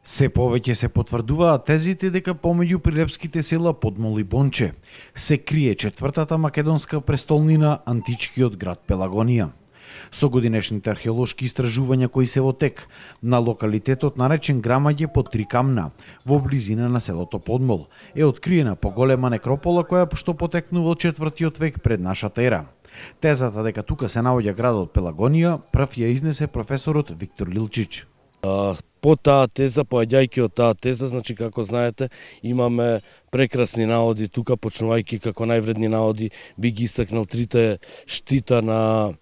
Се повеќе се потврдуваат тезите дека помеѓу прилепските села Подмол и Бонче се крие четвртата македонска престолнина, античкиот град Пелагонија. Со годинешните археолошки истражувања кои се во тек, на локалитетот наречен Грамаѓе под Трикамна, во близина на селото Подмол, е откриена поголема некропола која што потекнува од 4 век пред нашата ера. Тезата дека тука се наоѓа градот Пелагонија прв ја изнесе професорот Виктор Лилчич. По таа теза, поаѓајќи од таа теза, значи како знаете, имаме прекрасни наоди тука, почнувајќи како највредни наоди, би ги истакнал трите штита на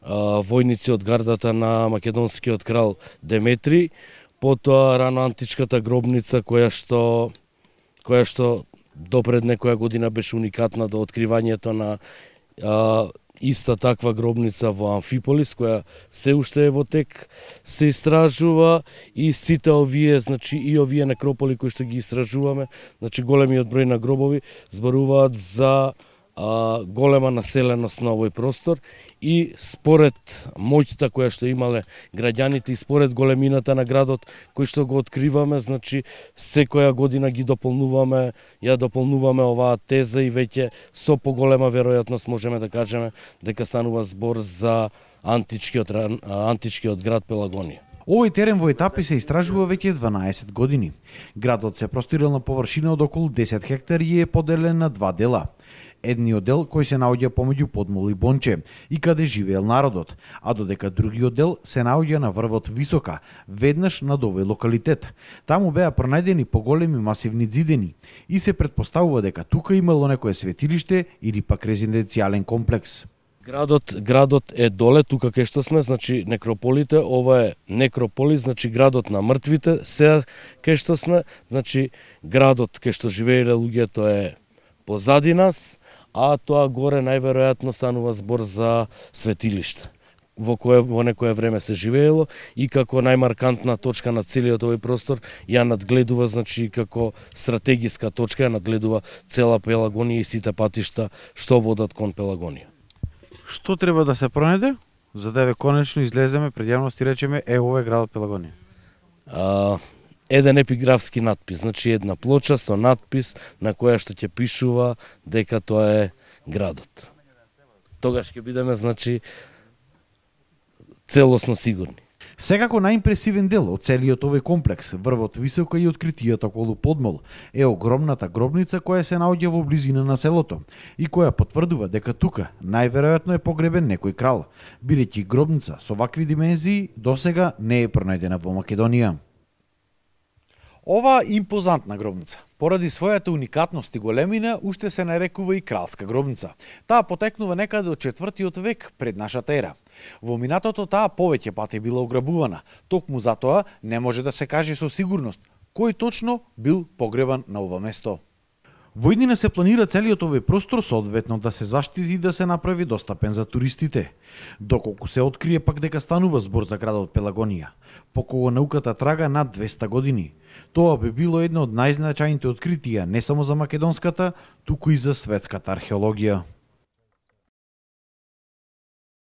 војници од гардата на македонскиот крал Деметри, потоа рано античката гробница која што допред некоја година беше уникатна до откривањето на иста таква гробница во Амфиполис, која се уште е во тек, се истражува, и сите овие, значи и овие некрополи кои што ги истражуваме, значи големиот број на гробови зборуваат за голема населеност на овој простор, и според моќта која што имале граѓаните и според големината на градот кој што го откриваме, значи секоја година ги дополнуваме, ја дополнуваме оваа теза, и веќе со поголема веројатност можеме да кажеме дека станува збор за античкиот град Пелагонија. Овој терен во етапи се истражува веќе 12 години. Градот се простирал на површина од околу 10 хектари и е поделен на два дела. Едниот дел кој се наоѓа помеѓу Подмол и Бонче и каде живеел народот, а додека другиот дел се наоѓа на врвот Висока, веднаш над овој локалитет. Таму беа пронајдени поголеми масивни ѕидини и се претпоставува дека тука имало некое светилиште или пак резиденцијален комплекс. Градот е доле, тука кај што сме, значи некрополите, ова е некрополис, значи градот на мртвите, се кај што сме, значи градот кај што живееле луѓето е позади нас, а тоа горе најверојатно станува збор за светилиште, во некое време се живеело, и како најмаркантна точка на целиот овој простор ја надгледува, значи како стратегиска точка ја надгледува цела Пелагонија и сите патишта што водат кон Пелагонија. Што треба да се пронајде за да конечно излеземе пред јавност и речеме ова е градот Пелагонија? Еден епиграфски надпис, значи една плоча со надпис на која што ќе пишува дека тоа е градот. Тогаш ќе бидеме, значи, целосно сигурни. Секако најимпресивен дел од целиот овој комплекс, врвот Висока и откритијата околу Подмол, е огромната гробница која се наоѓа во близина на селото и која потврдува дека тука најверојатно е погребен некој крал, бидејќи гробница со вакви димензии досега не е пронајдена во Македонија. Ова импозантна гробница, поради својата уникатност и големина, уште се нарекува и кралска гробница. Таа потекнува некаде од 4 век пред нашата ера. Во минатото таа повеќе пати била ограбувана, токму затоа не може да се каже со сигурност кој точно бил погребан на ова место. Во иднина се планира целиот овој простор соодветно да се заштити и да се направи достапен за туристите. Доколку се открие пак дека станува збор за градот Пелагонија, по кого науката трага над 200 години. Тоа би било едно од најзначајните откритија не само за македонската, туку и за светската археологија.